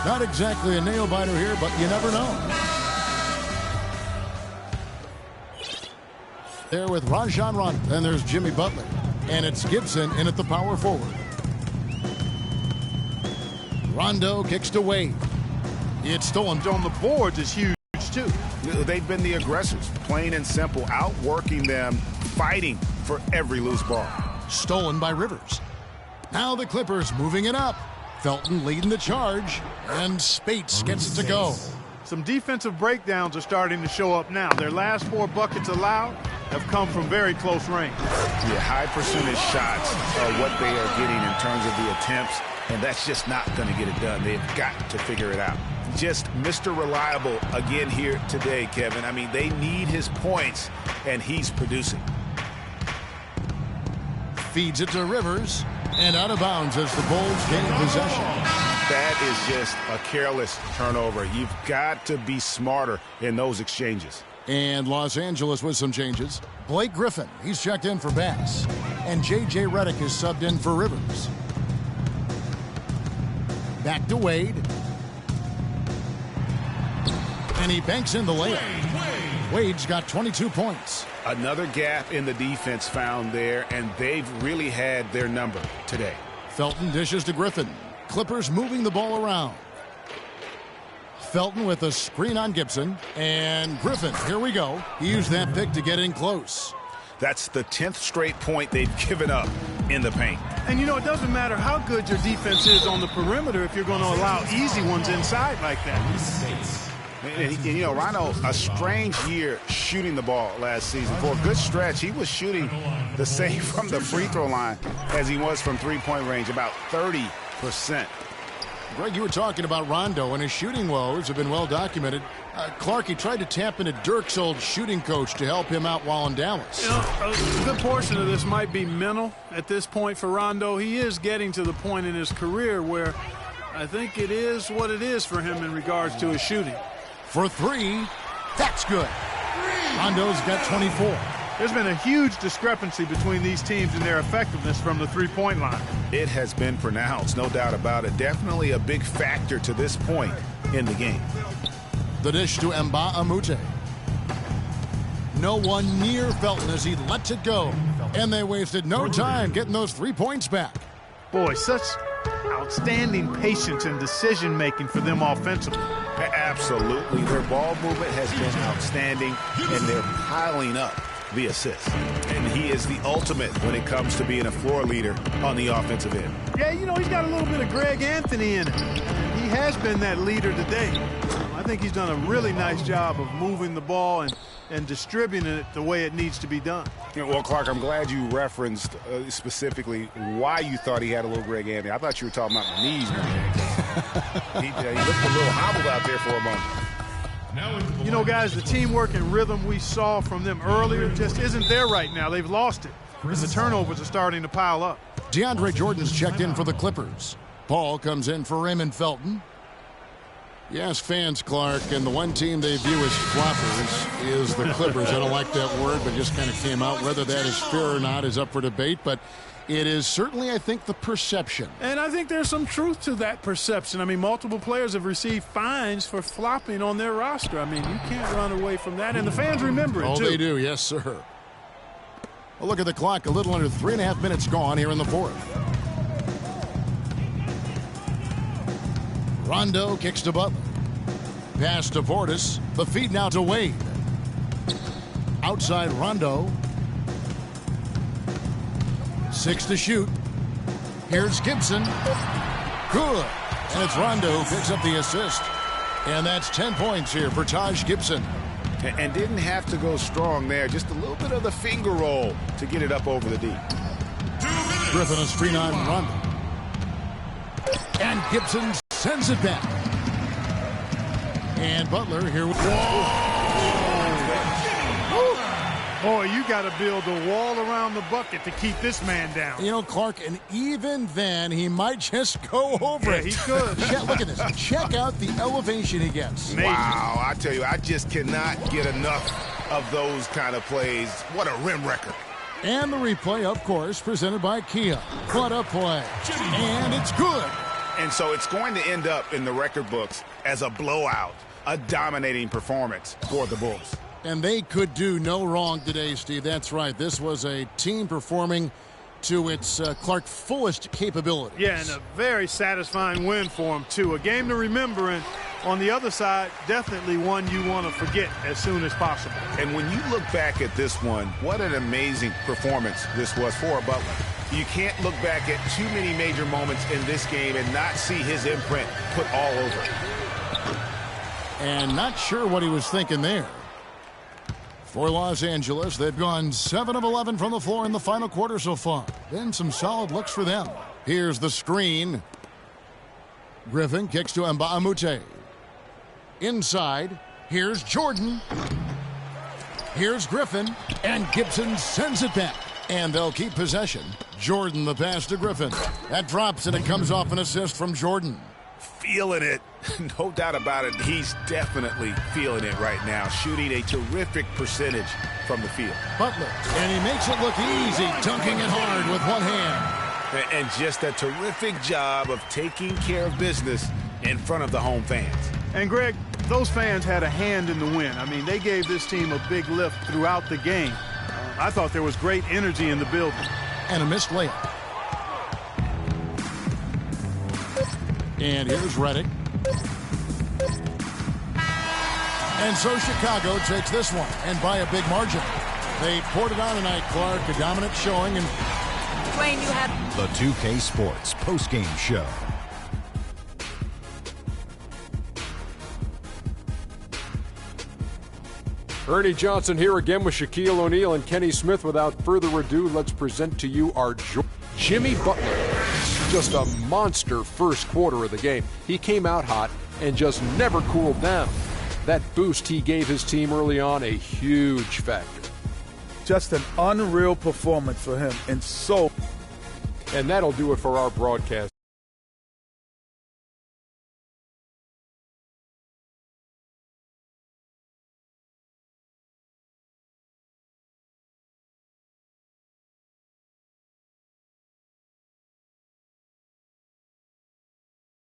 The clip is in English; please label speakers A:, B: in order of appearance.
A: Not exactly a nail-biter here, but you never know. There with Rajon Rondo, and there's Jimmy Butler. And it's Gibson in at the power forward. Rondo kicks to Wade. It's stolen.
B: On the boards is huge, too.
C: They've been the aggressors, plain and simple, outworking them, fighting for every loose ball.
A: Stolen by Rivers. Now the Clippers moving it up. Felton leading the charge, and Spates gets it to go.
B: Some defensive breakdowns are starting to show up now. Their last 4 buckets allowed have come from very close range.
C: Yeah, high percentage shots are what they are getting in terms of the attempts, and that's just not going to get it done. They've got to figure it out. Just Mr. Reliable again here today, Kevin. I mean, they need his points, and he's producing.
A: Feeds it to Rivers, and out of bounds as the Bulls gain possession.
C: That is just a careless turnover. You've got to be smarter in those exchanges.
A: And Los Angeles with some changes. Blake Griffin, he's checked in for Bass. And J.J. Redick is subbed in for Rivers. Back to Wade. And he banks in the layup. Wade's got 22 points.
C: Another gap in the defense found there, and they've really had their number today.
A: Felton dishes to Griffin. Clippers moving the ball around. Felton with a screen on Gibson. And Griffin, here we go. He used that pick to get in close.
C: That's the 10th straight point they've given up in the paint.
B: And, you know, it doesn't matter how good your defense is on the perimeter if you're going to allow easy ones inside like that.
C: And you know, Rondo, a strange year shooting the ball last season. For a good stretch, he was shooting the same from the free throw line as he was from three-point range, about 30%.
A: Greg, you were talking about Rondo, and his shooting woes have been well documented. Clark, he tried to tap into Dirk's old shooting coach to help him out while in Dallas.
B: You know, a good portion of this might be mental at this point for Rondo. He is getting to the point in his career where I think it is what it is for him in regards to his shooting.
A: For 3, that's good. Rondo's got 24.
B: There's been a huge discrepancy between these teams in their effectiveness from the three-point line.
C: It has been pronounced, no doubt about it. Definitely a big factor to this point in the game.
A: The dish to Mba Amute. No one near Felton as he lets it go. And they wasted no time getting those 3 points back.
B: Boy, such outstanding patience and decision-making for them offensively.
C: Absolutely. Their ball movement has been outstanding, and they're piling up the assists. And he is the ultimate when it comes to being a floor leader on the offensive end.
B: Yeah, you know, he's got a little bit of Greg Anthony in him. He has been that leader today. I think he's done a really nice job of moving the ball and distributing it the way it needs to be done.
C: You know, well, Clark, I'm glad you referenced specifically why you thought he had a little Greg Anthony. I thought you were talking about the knees. He looked a little hobbled out there for a moment.
B: You know, guys, the teamwork and rhythm we saw from them earlier just isn't there right now. They've lost it. And the turnovers are starting to pile up.
A: DeAndre Jordan's checked in for the Clippers. Paul comes in for Raymond Felton. Yes, fans, Clark, and the one team they view as floppers is the Clippers. I don't like that word, but just kind of came out. Whether that is fair or not is up for debate, but it is certainly, I think, the perception.
B: And I think there's some truth to that perception. I mean, multiple players have received fines for flopping on their roster. I mean, you can't run away from that, and the fans remember it, too.
A: Oh, they do, yes, sir. Well, look at the clock. A little under 3.5 minutes gone here in the fourth. Rondo kicks to Butler. Pass to Portis. The feed now to Wade. Outside Rondo. 6 to shoot. Here's Gibson. Good. And it's Rondo who picks up the assist. And that's 10 points here for Taj Gibson.
C: And didn't have to go strong there. Just a little bit of the finger roll to get it up over the D.
A: Griffin a screen on Rondo. And Gibson sends it back. And Butler here.
B: Boy, you got to build a wall around the bucket to keep this man down.
A: You know, Clark, and even then, he might just go over it.
B: He could.
A: Look at this. Check out the elevation he gets.
B: Amazing.
C: Wow, I tell you, I just cannot get enough of those kind of plays. What a rim record.
A: And the replay, of course, presented by Kia. What a play. And it's good.
C: And so it's going to end up in the record books as a blowout, a dominating performance for the Bulls.
A: And they could do no wrong today, Steve. That's right. This was a team performing to its Clark fullest capabilities.
B: Yeah, and a very satisfying win for them, too. A game to remember, and on the other side, definitely one you want to forget as soon as possible.
C: And when you look back at this one, what an amazing performance this was for Butler. You can't look back at too many major moments in this game and not see his imprint put all over it.
A: And not sure what he was thinking there. For Los Angeles, they've gone 7 of 11 from the floor in the final quarter so far. Been some solid looks for them. Here's the screen. Griffin kicks to Mbamute. Inside, here's Jordan. Here's Griffin, and Gibson sends it back. And they'll keep possession. Jordan the pass to Griffin. That drops, and it comes off an assist from Jordan.
C: Feeling it. No doubt about it. He's definitely feeling it right now. Shooting a terrific percentage from the field.
A: Butler, and he makes it look easy, dunking it hard with one hand.
C: And just a terrific job of taking care of business in front of the home fans.
B: And, Greg, those fans had a hand in the win. I mean, they gave this team a big lift throughout the game. I thought there was great energy in the building.
A: And a missed layup. And here's Redick. And so Chicago takes this one, and by a big margin. They poured it on tonight, Clark. A dominant showing. And
D: Dwayne, you had
E: the 2K Sports postgame show.
F: Ernie Johnson here again with Shaquille O'Neal and Kenny Smith. Without further ado, let's present to you our Jimmy Butler. Just a monster first quarter of the game. He came out hot and just never cooled down. That boost he gave his team early on, a huge factor.
G: Just an unreal performance for him. And that'll do it for our broadcast.